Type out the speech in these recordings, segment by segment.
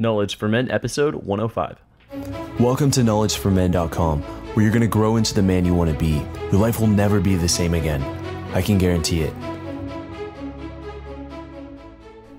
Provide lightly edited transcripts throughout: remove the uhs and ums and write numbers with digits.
Knowledge for Men, episode 105. Welcome to knowledgeformen.com, where you're going to grow into the man you want to be. Your life will never be the same again. I can guarantee it.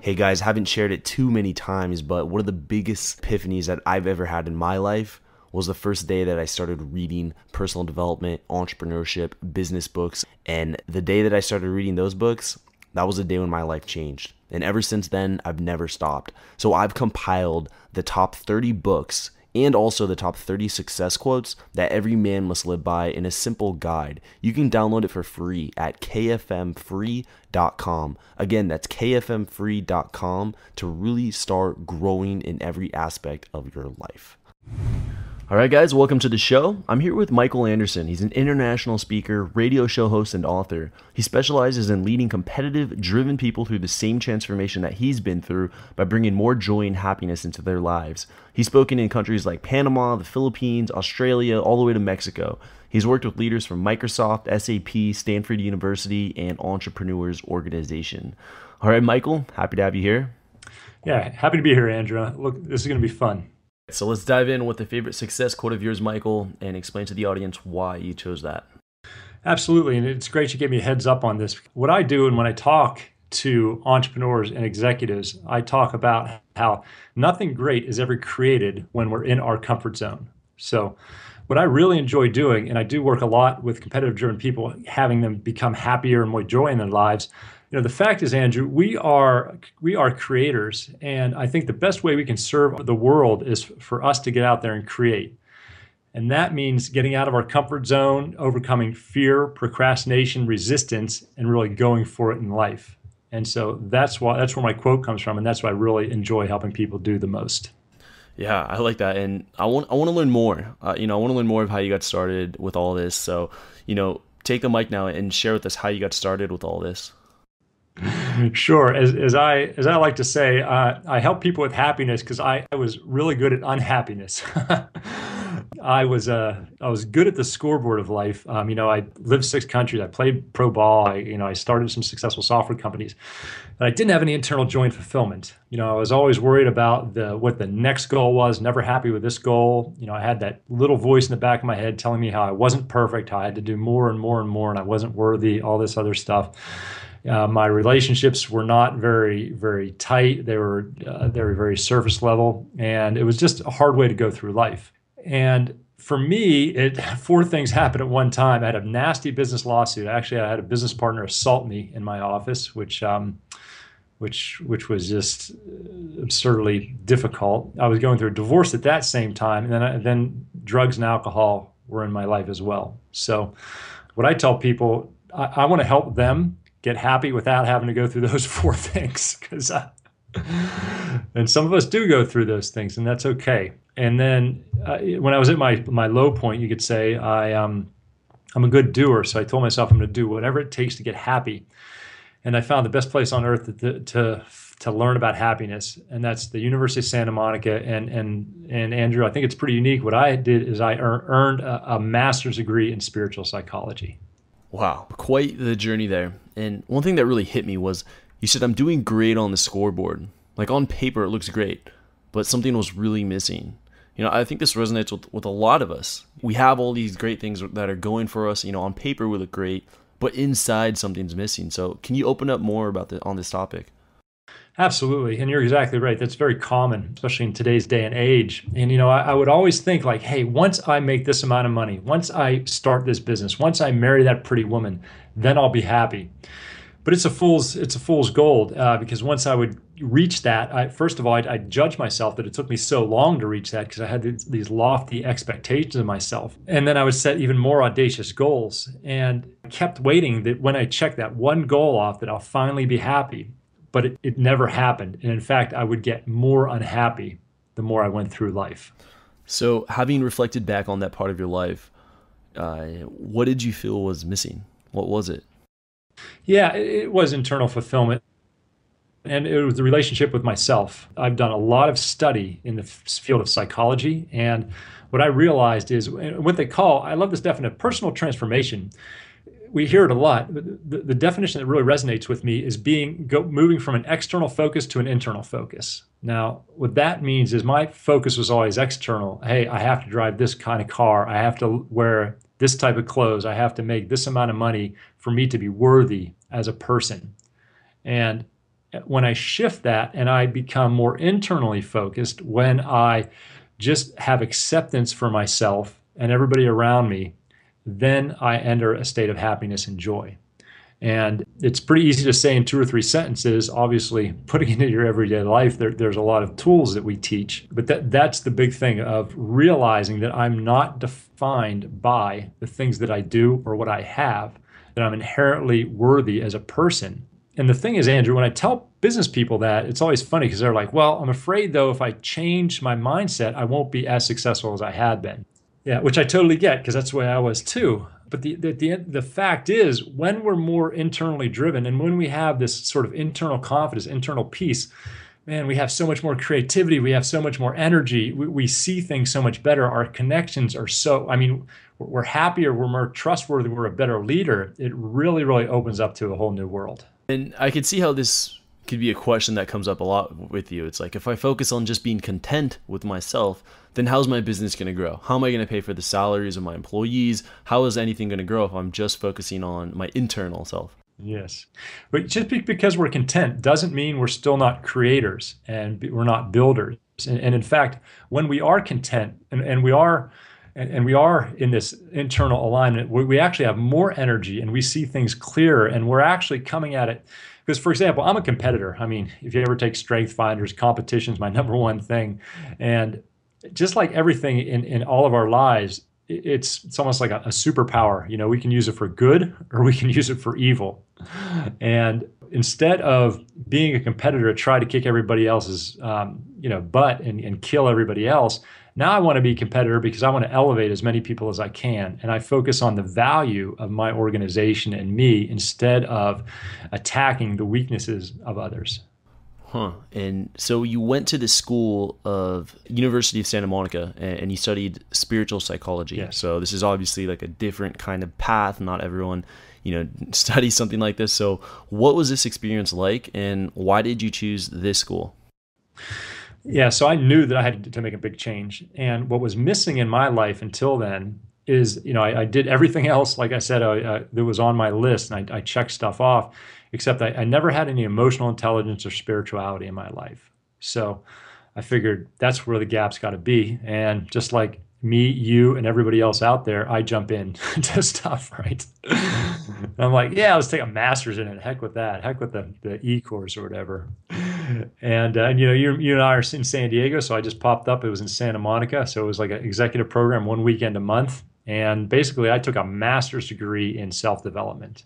Hey guys, haven't shared it too many times, but one of the biggest epiphanies that I've ever had in my life was the first day that I started reading personal development, entrepreneurship, business books. And the day that I started reading those books, that was the day when my life changed. And ever since then, I've never stopped. So I've compiled the top 30 books and also the top 30 success quotes that every man must live by in a simple guide. You can download it for free at kfmfree.com. Again, that's kfmfree.com to really start growing in every aspect of your life. All right, guys, welcome to the show. I'm here with Michael Anderson. He's an international speaker, radio show host, and author. He specializes in leading competitive, driven people through the same transformation that he's been through by bringing more joy and happiness into their lives. He's spoken in countries like Panama, the Philippines, Australia, all the way to Mexico. He's worked with leaders from Microsoft, SAP, Stanford University, and Entrepreneurs Organization. All right, Michael, happy to have you here. Yeah, happy to be here, Andrew. Look, this is going to be fun. So let's dive in with the favorite success quote of yours, Michael, and explain to the audience why you chose that. Absolutely, and it's great you gave me a heads up on this. What I do, and when I talk to entrepreneurs and executives, I talk about how nothing great is ever created when we're in our comfort zone. So what I really enjoy doing, and I do work a lot with competitive driven people, having them become happier and more joy in their lives. The fact is, Andrew, we are creators, and I think the best way we can serve the world is for us to get out there and create. And that means getting out of our comfort zone, overcoming fear, procrastination, resistance, and really going for it in life. And so that's where my quote comes from, and that's what I really enjoy helping people do the most. Yeah, I like that, and I want to learn more. I want to learn more of how you got started with all this. So, take the mic now and share with us how you got started with all this. Sure. As I like to say, I help people with happiness because I was really good at unhappiness. I was good at the scoreboard of life. I lived 6 countries. I played pro ball. I started some successful software companies, but I didn't have any internal joy and fulfillment. I was always worried about what the next goal was. Never happy with this goal. I had that little voice in the back of my head telling me how I wasn't perfect, how I had to do more and more and more, and I wasn't worthy. All this other stuff. My relationships were not very, very tight. They were very surface level, and it was just a hard way to go through life. And for me, 4 things happened at one time. I had a nasty business lawsuit. Actually, I had a business partner assault me in my office, which was just absurdly difficult. I was going through a divorce at that same time, and then drugs and alcohol were in my life as well. So, what I tell people, I want to help them get happy without having to go through those 4 things, and some of us do go through those things, and that's okay. And then when I was at my low point, you could say I'm a good doer. So I told myself I'm going to do whatever it takes to get happy. And I found the best place on earth to learn about happiness, and that's the University of Santa Monica. And Andrew, I think it's pretty unique. What I did is I earned a master's degree in spiritual psychology. Wow, quite the journey there. And one thing that really hit me was you said, I'm doing great on the scoreboard. Like on paper, it looks great, but something was really missing. I think this resonates with a lot of us. We have all these great things that are going for us. On paper, we look great, but inside something's missing. So can you open up more about on this topic? Absolutely. And you're exactly right. That's very common, especially in today's day and age. And, I would always think like, hey, once I make this amount of money, once I start this business, once I marry that pretty woman, then I'll be happy. But it's a fool's gold because once I would reach that, first of all, I'd judge myself that it took me so long to reach that because I had these lofty expectations of myself. And then I would set even more audacious goals and kept waiting that when I check that one goal off that I'll finally be happy. But it never happened. And in fact, I would get more unhappy the more I went through life. So having reflected back on that part of your life, what did you feel was missing? What was it? Yeah, it was internal fulfillment. And it was the relationship with myself. I've done a lot of study in the field of psychology. And what I realized is what they call, I love this definition, personal transformation. We hear it a lot. The definition that really resonates with me is moving from an external focus to an internal focus. Now, what that means is my focus was always external. Hey, I have to drive this kind of car. I have to wear this type of clothes. I have to make this amount of money for me to be worthy as a person. And when I shift that and I become more internally focused, when I just have acceptance for myself and everybody around me, then I enter a state of happiness and joy. And it's pretty easy to say in 2 or 3 sentences. Obviously, putting it into your everyday life, there's a lot of tools that we teach. But that's the big thing of realizing that I'm not defined by the things that I do or what I have, that I'm inherently worthy as a person. And the thing is, Andrew, when I tell business people that, it's always funny because they're like, well, I'm afraid, though, if I change my mindset, I won't be as successful as I had been. Yeah, which I totally get because that's the way I was too. But the fact is, when we're more internally driven and when we have this sort of internal confidence, internal peace, man, we have so much more creativity. We have so much more energy. We see things so much better. Our connections are so, I mean, we're happier. We're more trustworthy. We're a better leader. It really, really opens up to a whole new world. And I can see how this could be a question that comes up a lot with you. It's like, if I focus on just being content with myself, then how's my business going to grow? How am I going to pay for the salaries of my employees? How is anything going to grow if I'm just focusing on my internal self? Yes. But just because we're content doesn't mean we're still not creators and we're not builders. And in fact, when we are content and we are in this internal alignment, we actually have more energy and we see things clearer and we're actually coming at it. Because, for example, I'm a competitor. I mean, if you ever take Strength Finders, competition is my number one thing. And just like everything in all of our lives, it's almost like a superpower. You know, we can use it for good or we can use it for evil. And instead of being a competitor to try to kick everybody else's butt and kill everybody else, now I want to be a competitor because I want to elevate as many people as I can. And I focus on the value of my organization and me instead of attacking the weaknesses of others. Huh. And so you went to the school of University of Santa Monica and you studied spiritual psychology. Yes. So this is obviously like a different kind of path. Not everyone, studies something like this. So what was this experience like and why did you choose this school? Yeah, so I knew that I had to make a big change. And what was missing in my life until then is, I did everything else, like I said, that was on my list, and I checked stuff off, except I never had any emotional intelligence or spirituality in my life. So I figured that's where the gap's got to be. And just like me, you, and everybody else out there, I jump in to stuff, right? And I'm like, yeah, let's take a master's in it. Heck with that. Heck with the e-course or whatever. And you and I are in San Diego, so I just popped up. It was in Santa Monica, so it was like an executive program, one weekend a month. And basically, I took a master's degree in self-development.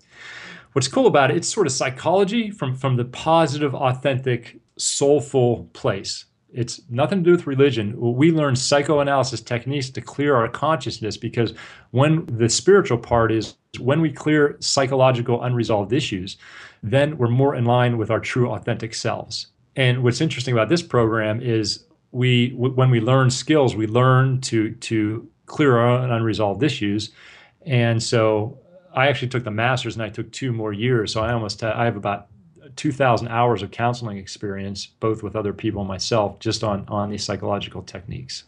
What's cool about it, it's sort of psychology from the positive, authentic, soulful place. It's nothing to do with religion. We learn psychoanalysis techniques to clear our consciousness because when the spiritual part is when we clear psychological unresolved issues, then we're more in line with our true authentic selves. And what's interesting about this program is when we learn skills, we learn to clear our own unresolved issues. And so I actually took the master's and I took 2 more years. So I have about 2,000 hours of counseling experience, both with other people and myself, just on these psychological techniques.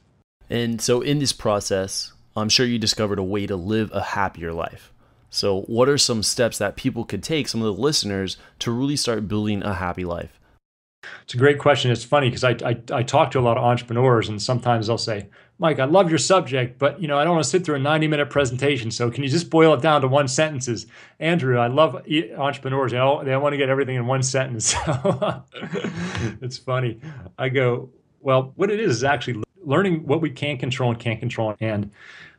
And so in this process, I'm sure you discovered a way to live a happier life. So what are some steps that people could take, some of the listeners, to really start building a happy life? It's a great question. It's funny because I talk to a lot of entrepreneurs and sometimes they'll say, Mike, I love your subject, but I don't want to sit through a 90-minute presentation. So can you just boil it down to 1 sentence? Andrew, I love entrepreneurs. They want to get everything in 1 sentence. So it's funny. I go, well, what it is actually learning what we can control and can't control. And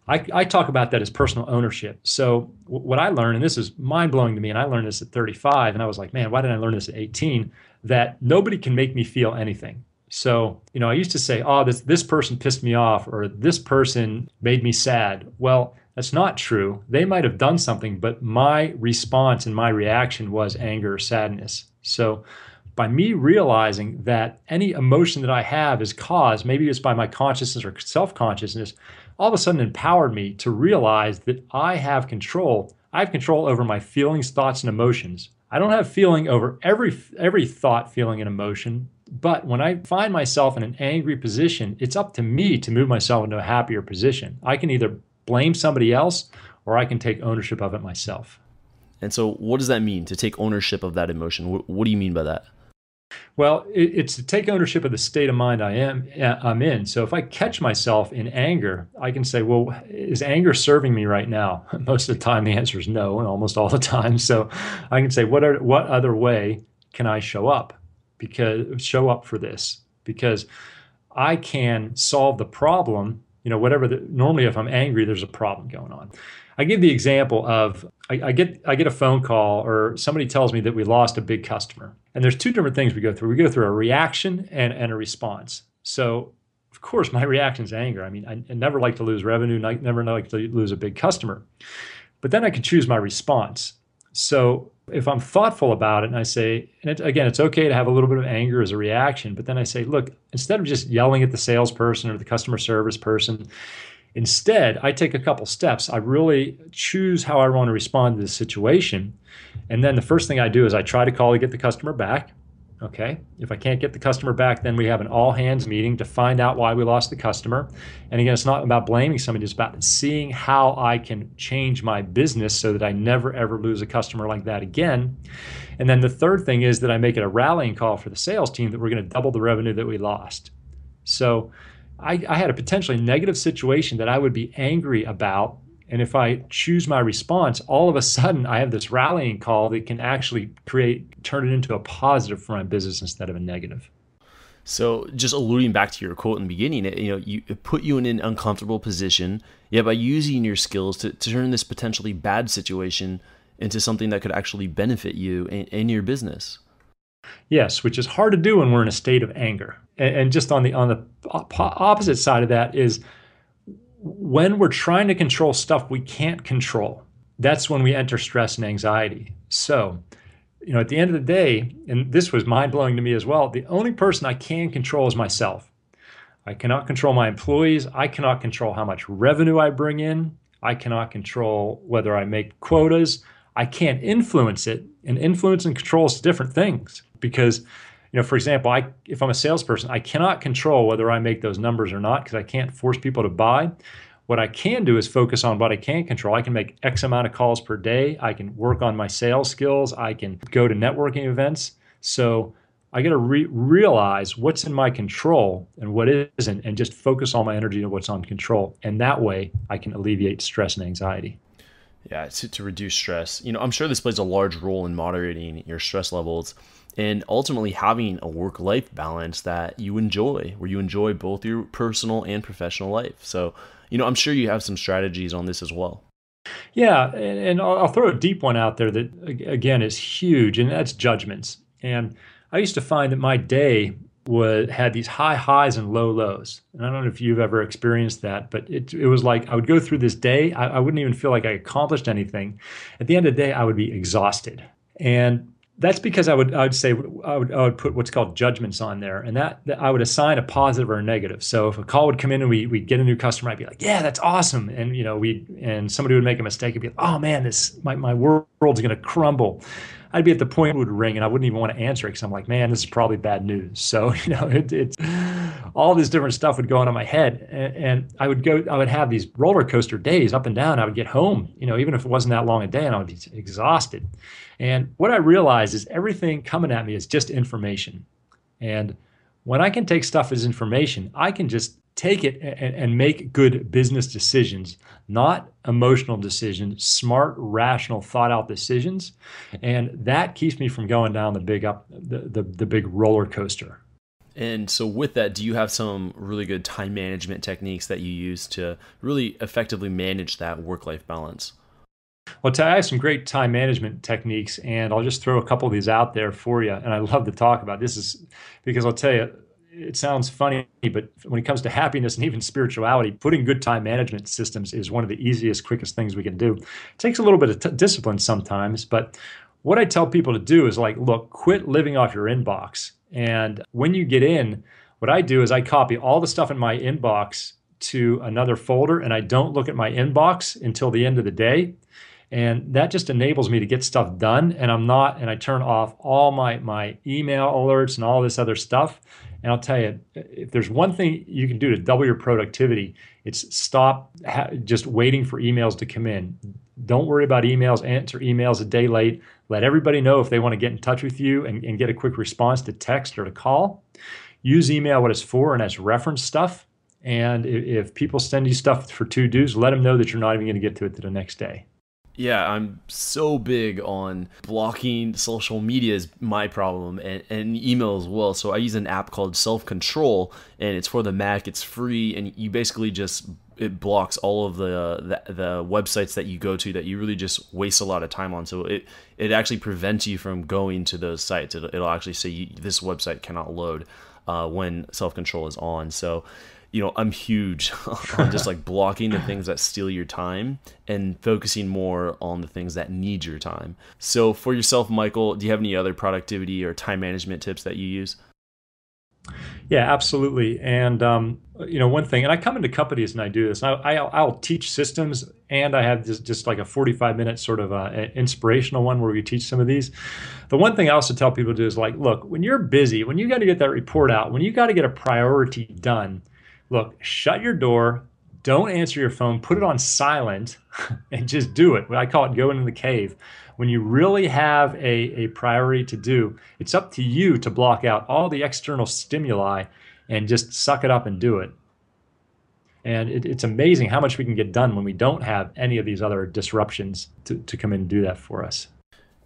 I talk about that as personal ownership. So what I learned, and this is mind-blowing to me, and I learned this at 35, and I was like, man, why didn't I learn this at 18? That nobody can make me feel anything. So, I used to say, oh, this person pissed me off or this person made me sad. Well, that's not true. They might have done something, but my response and my reaction was anger or sadness. So by me realizing that any emotion that I have is caused, maybe it's by my consciousness or self-consciousness, all of a sudden empowered me to realize that I have control. I have control over my feelings, thoughts, and emotions. I don't have feeling over every thought, feeling, and emotion, But when I find myself in an angry position, it's up to me to move myself into a happier position. I can either blame somebody else or I can take ownership of it myself. And so what does that mean, to take ownership of that emotion? What do you mean by that? Well, it's to take ownership of the state of mind I'm in. So if I catch myself in anger, I can say, well, is anger serving me right now? Most of the time, the answer is no, and almost all the time. So I can say, what other way can I show up? Show up for this, because I can solve the problem. Normally if I'm angry, there's a problem going on. I give the example of I get a phone call or somebody tells me that we lost a big customer. And there's two different things we go through. We go through a reaction and a response. So of course my reaction is anger. I mean, I never like to lose revenue, never like to lose a big customer. But then I can choose my response. So if I'm thoughtful about it and I say, and it's okay to have a little bit of anger as a reaction, but then I say, look, instead of just yelling at the salesperson or the customer service person, instead, I take a couple steps. I really choose how I want to respond to this situation. And then the first thing I do is I try to call to get the customer back. Okay. If I can't get the customer back, then we have an all hands meeting to find out why we lost the customer. And again, it's not about blaming somebody, it's about seeing how I can change my business so that I never ever lose a customer like that again. And then the third thing is that I make it a rallying call for the sales team that we're going to double the revenue that we lost. So I had a potentially negative situation that I would be angry about. And if I choose my response, all of a sudden I have this rallying call that can actually turn it into a positive for my business instead of a negative. So just alluding back to your quote in the beginning, it put you in an uncomfortable position, yet by using your skills to turn this potentially bad situation into something that could actually benefit you and your business. Yes, which is hard to do when we're in a state of anger. And just on the opposite side of that is when we're trying to control stuff we can't control, that's when we enter stress and anxiety. So, at the end of the day, and this was mind-blowing to me as well, the only person I can control is myself. I cannot control my employees. I cannot control how much revenue I bring in. I cannot control whether I make quotas. I can't influence it. And influence and control is different things because, for example, if I'm a salesperson, I cannot control whether I make those numbers or not because I can't force people to buy. What I can do is focus on what I can control. I can make X amount of calls per day. I can work on my sales skills. I can go to networking events. So I got to realize what's in my control and what isn't, and just focus all my energy on what's on control. And that way I can alleviate stress and anxiety. Yeah, to reduce stress. I'm sure this plays a large role in moderating your stress levels and ultimately having a work-life balance that you enjoy, where you enjoy both your personal and professional life. So, I'm sure you have some strategies on this as well. Yeah, and I'll throw a deep one out there that, again, is huge, and that's judgments. And I used to find that my day had these high highs and low lows. And I don't know if you've ever experienced that, but it was like I would go through this day, I wouldn't even feel like I accomplished anything. At the end of the day, I would be exhausted. And that's because I would put what's called judgments on there, and that I would assign a positive or a negative. So if a call would come in and we'd get a new customer, I'd be like, yeah, that's awesome. And and somebody would make a mistake, I'd be like, oh man, my world's gonna crumble. I'd be at the point it would ring and I wouldn't even want to answer it because I'm like, man, this is probably bad news. So, it's all this different stuff would go on in my head. And I would have these roller coaster days up and down. I would get home, even if it wasn't that long a day, and I would be exhausted. And what I realized is everything coming at me is just information. And when I can take stuff as information, I can just take it and make good business decisions, not emotional decisions, smart, rational, thought out decisions. And that keeps me from going down the big roller coaster. And so with that, do you have some really good time management techniques that you use to really effectively manage that work-life balance? Well, I have some great time management techniques, and I'll just throw a couple of these out there for you. And I love to talk about this is because I'll tell you, it sounds funny, but when it comes to happiness and even spirituality, putting good time management systems is one of the easiest, quickest things we can do. It takes a little bit of discipline sometimes, but what I tell people to do is look, quit living off your inbox. And when you get in, what I do is I copy all the stuff in my inbox to another folder, and I don't look at my inbox until the end of the day. And that just enables me to get stuff done. And I turn off all my email alerts and all this other stuff. And I'll tell you, if there's one thing you can do to double your productivity, it's stop just waiting for emails to come in. Don't worry about emails, answer emails a day late. Let everybody know if they want to get in touch with you and get a quick response to text or to call. Use email what it's for and as reference stuff. And if people send you stuff for to-dos, let them know that you're not even going to get to it to the next day. Yeah, I'm so big on blocking social media is my problem, and email as well. So I use an app called Self-Control, and it's for the Mac. It's free, and you basically it blocks all of the websites that you go to that you really just waste a lot of time on. So it actually prevents you from going to those sites. It'll actually say this website cannot load when Self-Control is on. So I'm huge on just like blocking the things that steal your time and focusing more on the things that need your time. So for yourself, Michael, do you have any other productivity or time management tips that you use? Yeah, absolutely. And one thing, and I come into companies and I do this. I'll teach systems, and I have just like a 45-minute sort of inspirational one where we teach some of these. The one thing I also tell people to do is like, look, when you're busy, when you got to get that report out, when you got to get a priority done, look, shut your door, don't answer your phone, put it on silent, and just do it. I call it going in the cave. When you really have a priority to do, it's up to you to block out all the external stimuli and just suck it up and do it. And it's amazing how much we can get done when we don't have any of these other disruptions to come in and do that for us.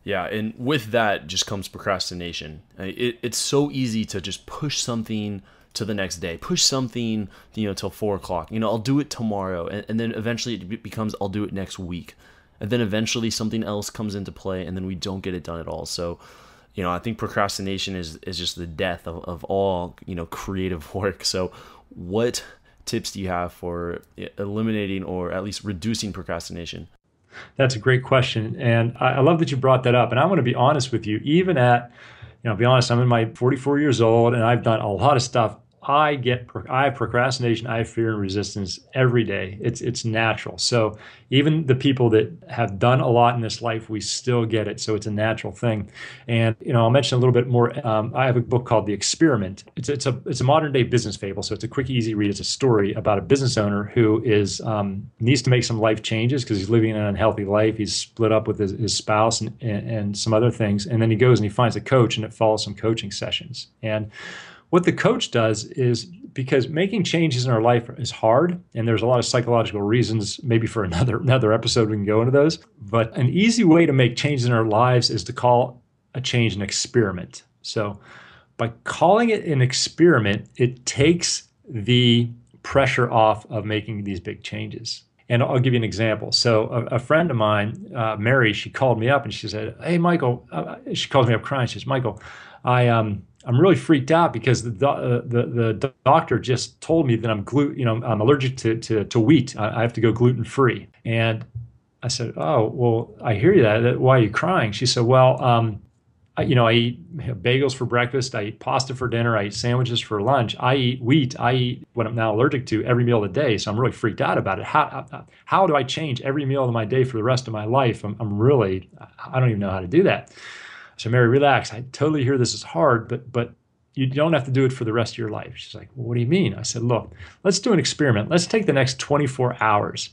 Yeah, and with that just comes procrastination. It's so easy to just push something to the next day, push something, till 4 o'clock. I'll do it tomorrow, and then eventually it becomes I'll do it next week, and then eventually something else comes into play, and then we don't get it done at all. So, I think procrastination is just the death of all creative work. So, what tips do you have for eliminating or at least reducing procrastination? That's a great question, and I love that you brought that up. And I want to be honest with you, even at be honest, I'm in my 44 years old and I've done a lot of stuff. I have procrastination, I have fear and resistance every day. It's natural. So even the people that have done a lot in this life, we still get it. So it's a natural thing. And I'll mention a little bit more. I have a book called The Experiment. It's a modern day business fable. So it's a quick, easy read. It's a story about a business owner who needs to make some life changes because he's living an unhealthy life. He's split up with his spouse and some other things. And then he goes and he finds a coach, and it follows some coaching sessions. And what the coach does is, because making changes in our life is hard, and there's a lot of psychological reasons, maybe for another episode we can go into those, but an easy way to make changes in our lives is to call a change an experiment. So by calling it an experiment, it takes the pressure off of making these big changes. And I'll give you an example. So a friend of mine, Mary, she called me up and she said, "Hey, Michael," she calls me up crying. She says, "Michael, I'm really freaked out because the doctor just told me that I'm allergic to wheat. I have to go gluten free." And I said, "Oh, well, I hear you. Why are you crying?" She said, "Well, I eat bagels for breakfast. I eat pasta for dinner. I eat sandwiches for lunch. I eat wheat. I eat what I'm now allergic to every meal of the day. So I'm really freaked out about it. How do I change every meal of my day for the rest of my life? I don't even know how to do that." So, "Mary, relax. I totally hear this is hard, but you don't have to do it for the rest of your life." She's like, "Well, what do you mean?" I said, "Look, let's do an experiment. Let's take the next 24 hours.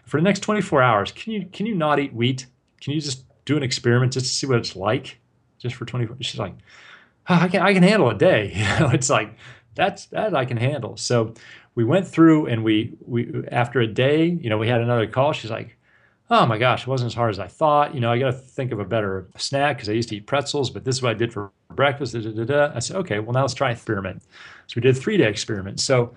For the next 24 hours, can you not eat wheat? Can you just do an experiment just to see what it's like, just for 24?" She's like, "Oh, I can handle a day." It's like that I can handle. So we went through, and we after a day, we had another call. She's like, "Oh my gosh, it wasn't as hard as I thought. I got to think of a better snack because I used to eat pretzels, but this is what I did for breakfast." I said, "Okay, well, now let's try an experiment." So we did a 3-day experiment. So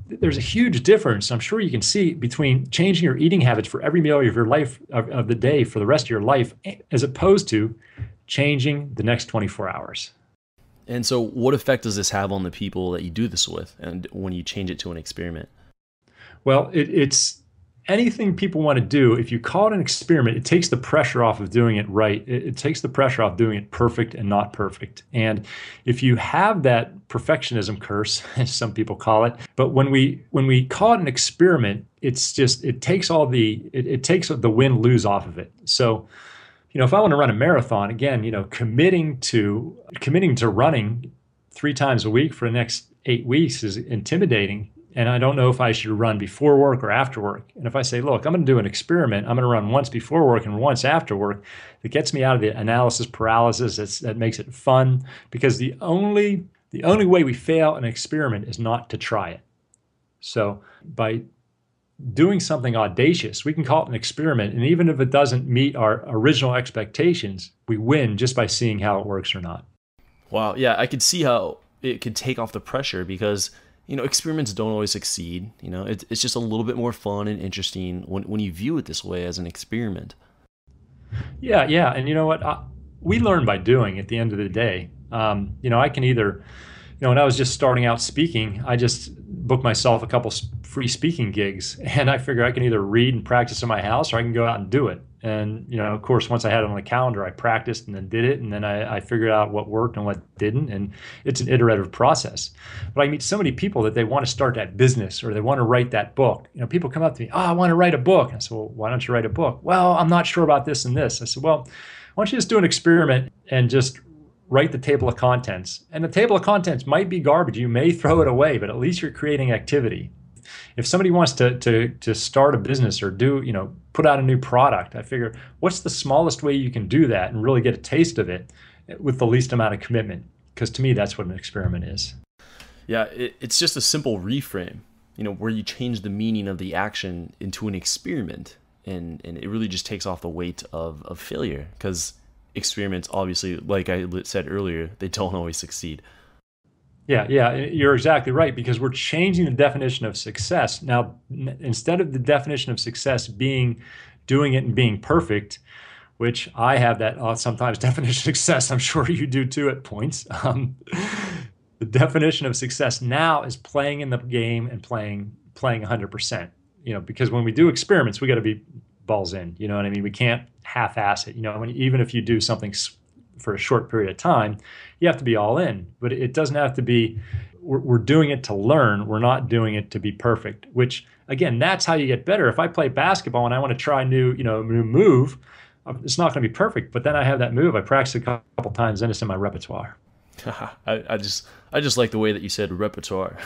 there's a huge difference, I'm sure you can see, between changing your eating habits for every meal of your life, of the day for the rest of your life, as opposed to changing the next 24 hours. And so what effect does this have on the people that you do this with, and when you change it to an experiment? Well, it's anything people want to do. If you call it an experiment, it takes the pressure off of doing it right. It takes the pressure off doing it perfect and not perfect. And if you have that perfectionism curse, as some people call it, but when we call it an experiment, it takes it takes the win-lose off of it. So, if I want to run a marathon, again, committing to running 3 times a week for the next 8 weeks is intimidating. And I don't know if I should run before work or after work. And if I say, look, I'm going to do an experiment, I'm going to run once before work and once after work, that gets me out of the analysis paralysis. That makes it fun, because the only way we fail an experiment is not to try it. So by doing something audacious, we can call it an experiment. And even if it doesn't meet our original expectations, we win just by seeing how it works or not. Wow. Yeah, I could see how it could take off the pressure, because experiments don't always succeed. It's just a little bit more fun and interesting when you view it this way, as an experiment. Yeah. And you know what? We learn by doing at the end of the day. I can either, when I was just starting out speaking, I just booked myself a couple free speaking gigs, and I figure I can either read and practice in my house, or I can go out and do it. And, of course, once I had it on the calendar, I practiced and then did it. And then I figured out what worked and what didn't. And it's an iterative process. But I meet so many people that they want to start that business, or they want to write that book. People come up to me, I want to write a book. And I said, well, why don't you write a book? Well, I'm not sure about this and this. I said, well, why don't you just do an experiment and just write the table of contents? And the table of contents might be garbage. You may throw it away, but at least you're creating activity. If somebody wants to start a business or put out a new product, I figure, what's the smallest way you can do that and really get a taste of it with the least amount of commitment? Because to me, that's what an experiment is. Yeah, it's just a simple reframe, where you change the meaning of the action into an experiment, and it really just takes off the weight of failure, because experiments, obviously, like I said earlier, they don't always succeed. Yeah, you're exactly right, because we're changing the definition of success. Now, instead of the definition of success being doing it and being perfect, which I have that sometimes definition of success, I'm sure you do too at points. The definition of success now is playing in the game and playing 100%. Because when we do experiments, we got to be balls in. You know what I mean? We can't half-ass it. Even if you do something for a short period of time, you have to be all in. But it doesn't have to be, we're doing it to learn. We're not doing it to be perfect, which, again, that's how you get better. If I play basketball and I want to try a new move, it's not going to be perfect. But then I have that move. I practice it a couple times, and it's in my repertoire. I just like the way that you said repertoire.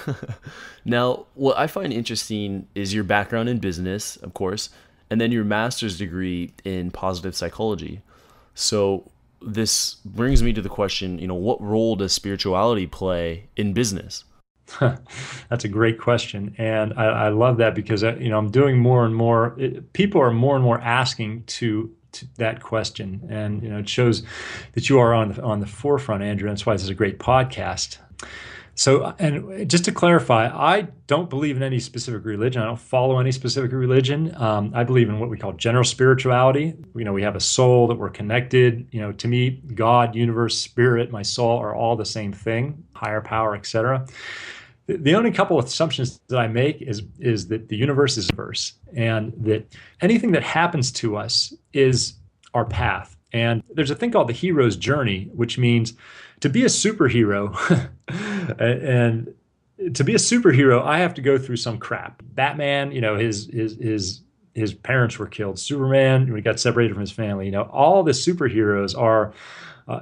Now, what I find interesting is your background in business, of course, and then your master's degree in positive psychology. So this brings me to the question, what role does spirituality play in business? That's a great question. And I love that, because, I'm doing more and more, people are more and more asking to that question. And, it shows that you are on the forefront, Andrew. That's why this is a great podcast. So, and just to clarify, I don't believe in any specific religion. I don't follow any specific religion. I believe in what we call general spirituality. We have a soul, that we're connected. To me, God, universe, spirit, my soul are all the same thing, higher power, etc. The only couple of assumptions that I make is that the universe is verse, and that anything that happens to us is our path. And there's a thing called the hero's journey, which means to be a superhero, and to be a superhero, I have to go through some crap. Batman, his parents were killed. Superman, he got separated from his family. All the superheroes are,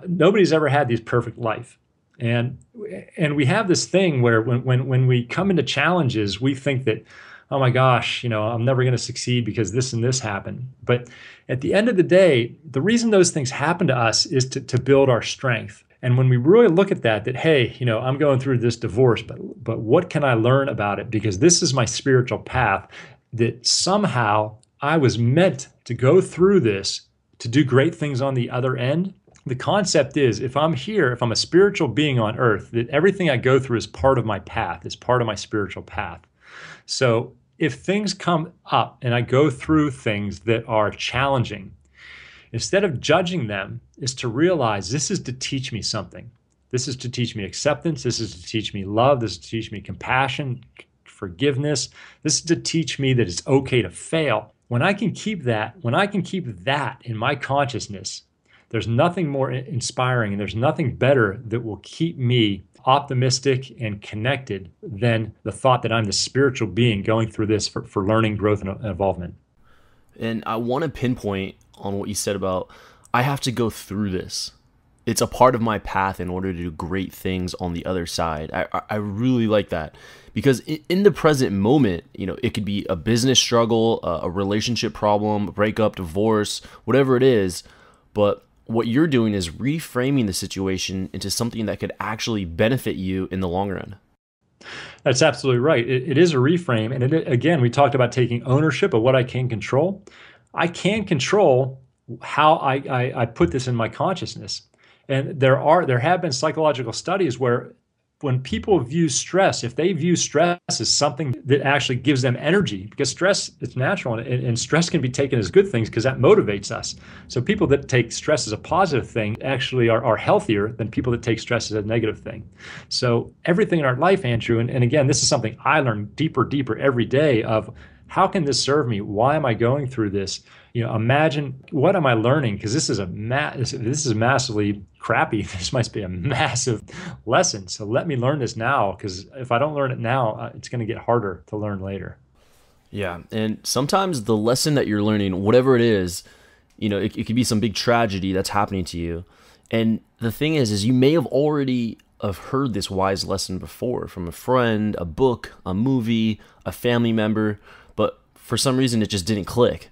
nobody's ever had this perfect life. And we have this thing where when we come into challenges, we think that, oh my gosh, I'm never going to succeed because this and this happened. But at the end of the day, the reason those things happen to us is to build our strength. And when we really look at that, hey, I'm going through this divorce, but what can I learn about it? Because this is my spiritual path, that somehow I was meant to go through this to do great things on the other end. The concept is, if I'm here, if I'm a spiritual being on earth, that everything I go through is part of my path, is part of my spiritual path. So if things come up and I go through things that are challenging, instead of judging them, is to realize this is to teach me something. This is to teach me acceptance. This is to teach me love. This is to teach me compassion, forgiveness. This is to teach me that it's okay to fail. When I can keep that in my consciousness, there's nothing more inspiring, and there's nothing better that will keep me optimistic and connected than the thought that I'm the spiritual being going through this for learning, growth, and involvement. And I want to pinpoint on what you said about I have to go through this. It's a part of my path in order to do great things on the other side. I really like that because in the present moment, it could be a business struggle, a relationship problem, a breakup, divorce, whatever it is. But what you're doing is reframing the situation into something that could actually benefit you in the long run. That's absolutely right. It is a reframe. And again, we talked about taking ownership of what I can control. I can control how I put this in my consciousness. And there have been psychological studies where when people view stress, if they view stress as something that actually gives them energy, because stress is natural and stress can be taken as good things because that motivates us. So people that take stress as a positive thing actually are healthier than people that take stress as a negative thing. So everything in our life, Andrew, and again, this is something I learn deeper every day of how can this serve me? Why am I going through this? Imagine what am I learning? Because this is massively crappy. This must be a massive lesson. So let me learn this now, because if I don't learn it now, it's going to get harder to learn later. Yeah, and sometimes the lesson that you're learning, whatever it is, it could be some big tragedy that's happening to you. And the thing is you may have already have heard this wise lesson before from a friend, a book, a movie, a family member, but for some reason it just didn't click.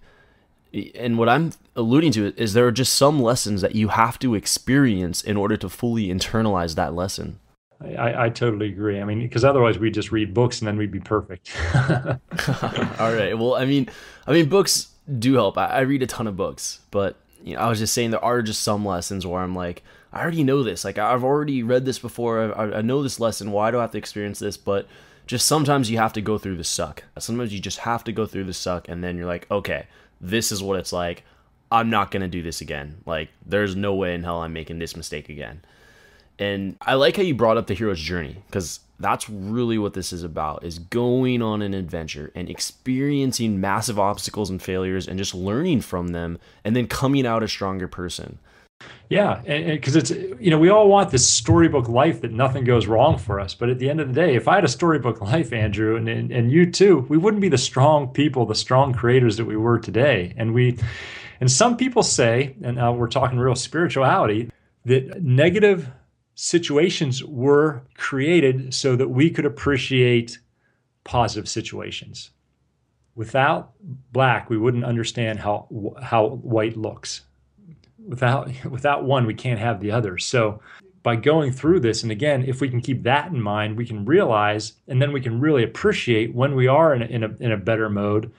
And what I'm alluding to is there are just some lessons that you have to experience in order to fully internalize that lesson. I totally agree. I mean, because otherwise we just read books and then we'd be perfect. All right. Well, I mean, books do help. I read a ton of books, but I was just saying there are just some lessons where I'm like, I already know this. Like I've already read this before. I know this lesson. Why do I have to experience this? But just sometimes you have to go through the suck. Sometimes you just have to go through the suck, and then you're like, okay, this is what it's like. I'm not going to do this again. Like, there's no way in hell I'm making this mistake again. And I like how you brought up the hero's journey, because that's really what this is about, is going on an adventure and experiencing massive obstacles and failures and just learning from them and then coming out a stronger person. Yeah, because it's, we all want this storybook life that nothing goes wrong for us. But at the end of the day, if I had a storybook life, Andrew, and you too, we wouldn't be the strong people, the strong creators that we were today. And some people say, and now we're talking real spirituality, that negative situations were created so that we could appreciate positive situations. Without black, we wouldn't understand how white looks. Without one, we can't have the other. So by going through this, and again, if we can keep that in mind, we can realize, and then we can really appreciate when we are in a better mode,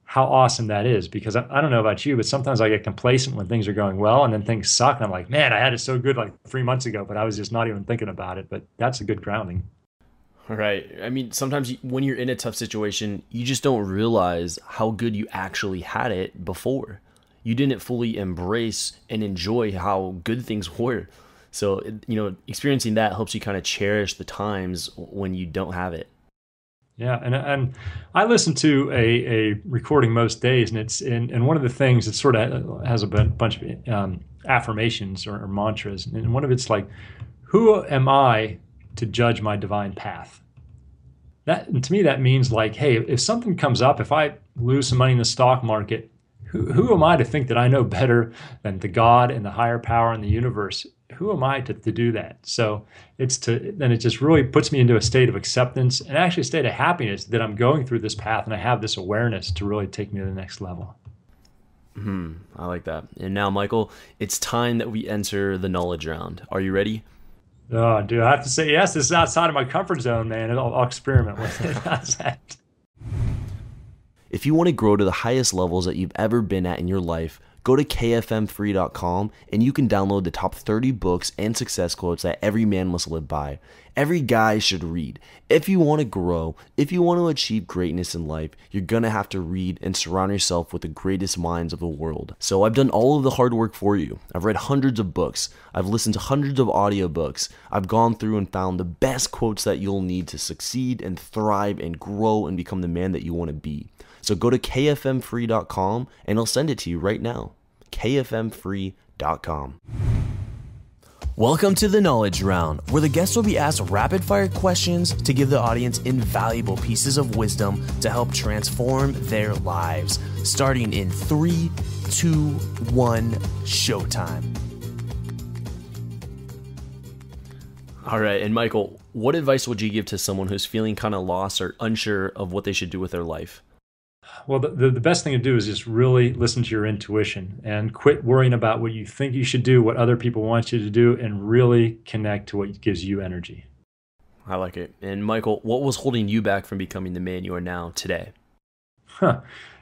how awesome that is. Because I don't know about you, but sometimes I get complacent when things are going well, and then things suck, and I'm like, man, I had it so good like 3 months ago, but I was just not even thinking about it. But that's a good grounding. Right. I mean, sometimes when you're in a tough situation, you just don't realize how good you actually had it before. You didn't fully embrace and enjoy how good things were. So, experiencing that helps you kind of cherish the times when you don't have it. Yeah, and I listen to a recording most days, and one of the things, it sort of has a bunch of affirmations or mantras, and one of it's like, who am I to judge my divine path? And to me, that means like, hey, if something comes up, if I lose some money in the stock market, who am I to think that I know better than the God and the higher power in the universe? Who am I to do that? So then it just really puts me into a state of acceptance and actually a state of happiness that I'm going through this path and I have this awareness to really take me to the next level. I like that. And now, Michael, it's time that we enter the knowledge round. Are you ready? Oh, dude, I have to say yes. This is outside of my comfort zone, man. I'll experiment with it. How's that? If you want to grow to the highest levels that you've ever been at in your life, go to kfmfree.com and you can download the top 30 books and success quotes that every man must live by. Every guy should read. If you want to grow, if you want to achieve greatness in life, you're going to have to read and surround yourself with the greatest minds of the world. So I've done all of the hard work for you. I've read hundreds of books. I've listened to hundreds of audiobooks. I've gone through and found the best quotes that you'll need to succeed and thrive and grow and become the man that you want to be. So go to kfmfree.com and I'll send it to you right now. kfmfree.com. Welcome to the Knowledge Round, where the guests will be asked rapid-fire questions to give the audience invaluable pieces of wisdom to help transform their lives. Starting in 3, 2, 1, showtime. All right, and Michael, what advice would you give to someone who's feeling kind of lost or unsure of what they should do with their life? Well, the best thing to do is just really listen to your intuition and quit worrying about what you think you should do, what other people want you to do, and really connect to what gives you energy. I like it. And Michael, what was holding you back from becoming the man you are now today?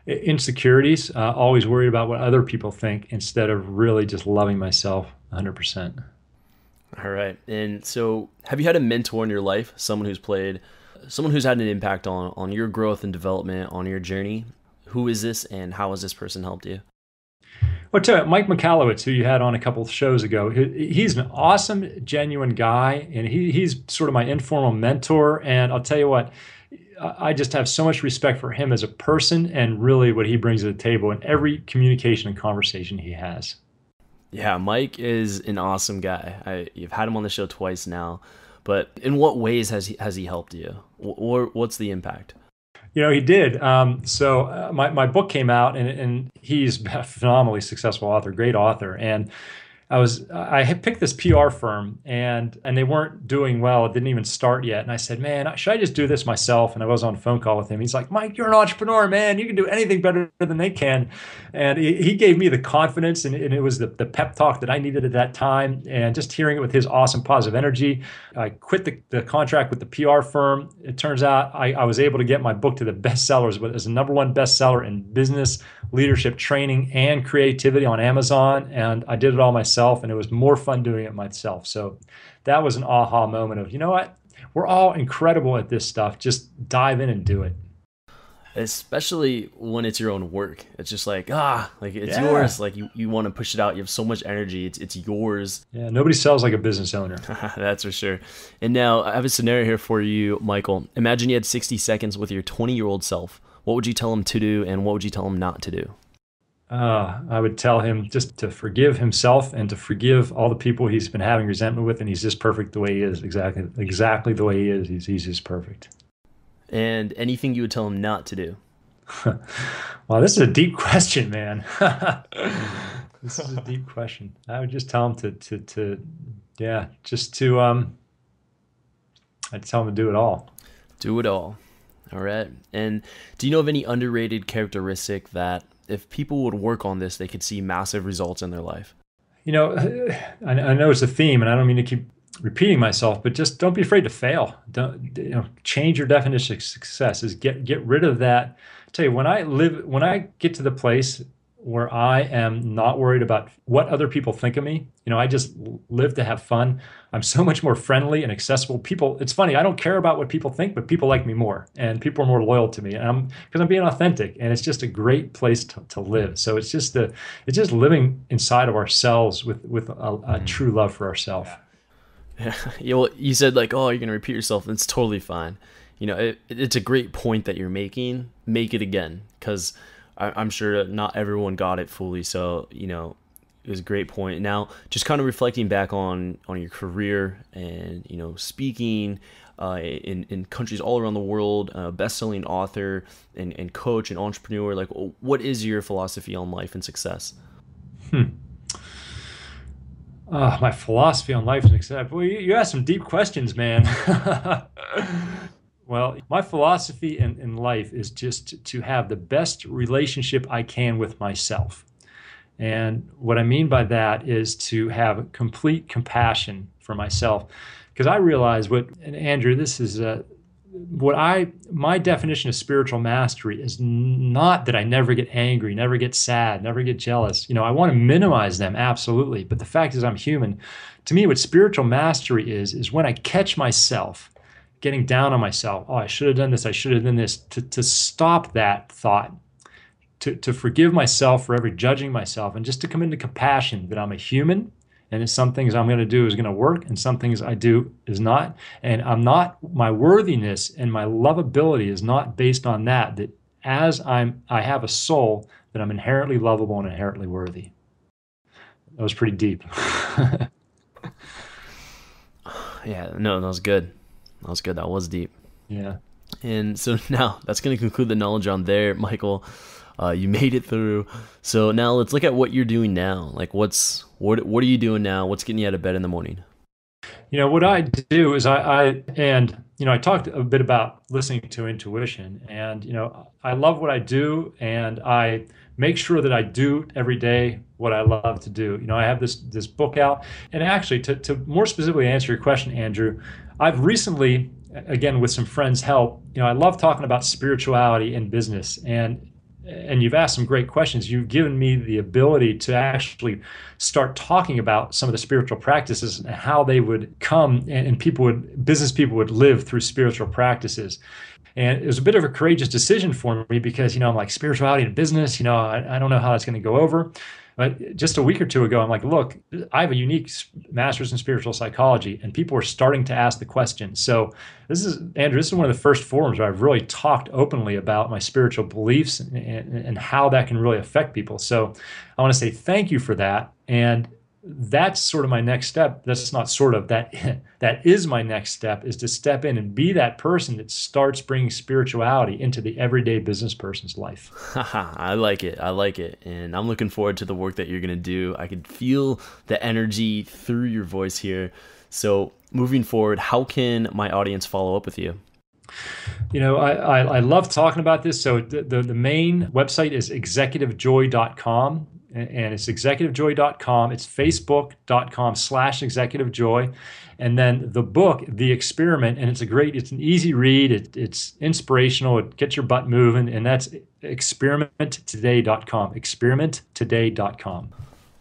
Insecurities, always worried about what other people think instead of really just loving myself 100%. All right. And so have you had a mentor in your life, someone who's had an impact on your growth and development on your journey? Who is this and how has this person helped you? Well, tell you, Mike Michalowicz, who you had on a couple of shows ago, he's an awesome, genuine guy, and he's sort of my informal mentor. And I'll tell you what, I just have so much respect for him as a person and really what he brings to the table in every communication and conversation he has. Yeah, Mike is an awesome guy. You've had him on the show twice now, but in what ways has he helped you? Or what's the impact? He did. So my book came out, and he's a phenomenally successful author, great author. And I had picked this PR firm, and they weren't doing well. It didn't even start yet. And I said, man, should I just do this myself? And I was on a phone call with him. He's like, Mike, you're an entrepreneur, man. You can do anything better than they can. And he gave me the confidence, and it was the pep talk that I needed at that time. And just hearing it with his awesome positive energy, I quit the contract with the PR firm. It turns out I was able to get my book to the bestsellers, but as the #1 bestseller in business, leadership training, and creativity on Amazon. And I did it all myself, and it was more fun doing it myself. So that was an aha moment of, you know what? We're all incredible at this stuff. Just dive in and do it. Especially when it's your own work. It's just like, it's yours. Like you want to push it out. You have so much energy. It's yours. Yeah, nobody sells like a business owner. That's for sure. And now I have a scenario here for you, Michael. Imagine you had 60 seconds with your 20-year-old self. What would you tell him to do, and what would you tell him not to do? I would tell him just to forgive himself and to forgive all the people he's been having resentment with, and he's just perfect the way he is. Exactly the way he is. He's just perfect. And anything you would tell him not to do? Well, this is a deep question, man. This is a deep question. I would just tell him I'd tell him to do it all. Do it all. All right. And do you know of any underrated characteristic that if people would work on this, they could see massive results in their life? I know it's a theme, and I don't mean to keep repeating myself, but just don't be afraid to fail. Don't change your definition of success. Is get rid of that. I tell you, when I get to the place where I am not worried about what other people think of me, I just live to have fun. I'm so much more friendly and accessible. It's funny, I don't care about what people think, but people like me more, and people are more loyal to me, and because I'm being authentic, and it's just a great place to live. So it's just living inside of ourselves with a true love for ourselves. Yeah. Well, you said you're going to repeat yourself. It's totally fine. It's a great point that you're making. Make it again, because I'm sure not everyone got it fully. So, it was a great point. Now, just kind of reflecting back on your career and, speaking in countries all around the world, best-selling author and coach and entrepreneur, what is your philosophy on life and success? My philosophy on life and success. Well, you asked some deep questions, man. Well, my philosophy in life is just to have the best relationship I can with myself. And what I mean by that is to have complete compassion for myself. Because I realize and Andrew, this is my definition of spiritual mastery is not that I never get angry, never get sad, never get jealous. I want to minimize them, absolutely. But the fact is I'm human. To me, what spiritual mastery is when I catch myself getting down on myself. Oh, I should have done this. I should have done this. To stop that thought, to forgive myself for ever judging myself, and just to come into compassion that I'm a human, and some things I'm going to do is going to work, and some things I do is not. And my worthiness and my lovability is not based on that as I have a soul, that I'm inherently lovable and inherently worthy. That was pretty deep. Yeah, no, that was good. That was good. That was deep. Yeah. And so now that's going to conclude the knowledge on there, Michael. You made it through. So now let's look at what you're doing now. Like what are you doing now? What's getting you out of bed in the morning? What I do is I talked a bit about listening to intuition, and I love what I do, and I make sure that I do every day what I love to do. I have this book out, and actually to more specifically answer your question, Andrew, I've recently, again with some friends' help, I love talking about spirituality in business, and you've asked some great questions. You've given me the ability to actually start talking about some of the spiritual practices and how they would come, and business people would live through spiritual practices. And it was a bit of a courageous decision for me because, I'm like, spirituality in business, I don't know how that's going to go over. But just a week or two ago, I'm like, look, I have a unique master's in spiritual psychology, and people are starting to ask the question. So Andrew, this is one of the first forums where I've really talked openly about my spiritual beliefs and how that can really affect people. So I want to say thank you for that. And that's sort of my next step. That's not sort of, that is my next step, is to step in and be that person that starts bringing spirituality into the everyday business person's life. I like it. And I'm looking forward to the work that you're going to do. I could feel the energy through your voice here. So moving forward, how can my audience follow up with you? I love talking about this. So the main website is executivejoy.com. And it's executivejoy.com. It's facebook.com/executivejoy. And then the book, The Experiment, and it's an easy read. It's inspirational. It gets your butt moving. And that's experimenttoday.com. Experimenttoday.com.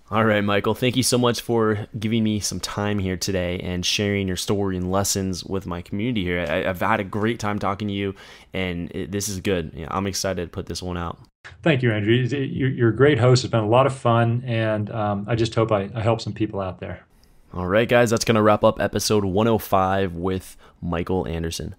All right, Michael, thank you so much for giving me some time here today and sharing your story and lessons with my community here. I've had a great time talking to you, and this is good. I'm excited to put this one out. Thank you, Andrew. You're a great host. It's been a lot of fun, and I just hope I help some people out there. All right, guys, that's going to wrap up episode 105 with Michael Anderson.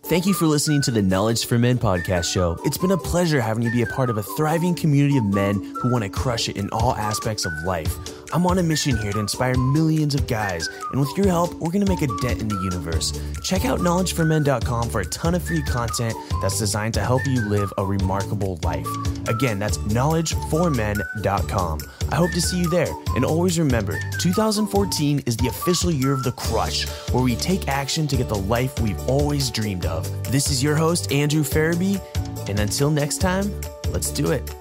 Thank you for listening to the Knowledge for Men podcast show. It's been a pleasure having you be a part of a thriving community of men who want to crush it in all aspects of life. I'm on a mission here to inspire millions of guys, and with your help, we're going to make a dent in the universe. Check out knowledgeformen.com for a ton of free content that's designed to help you live a remarkable life. Again, that's knowledgeformen.com. I hope to see you there. And always remember, 2014 is the official year of the crush, where we take action to get the life we've always dreamed of. This is your host, Andrew Farabee, and until next time, let's do it.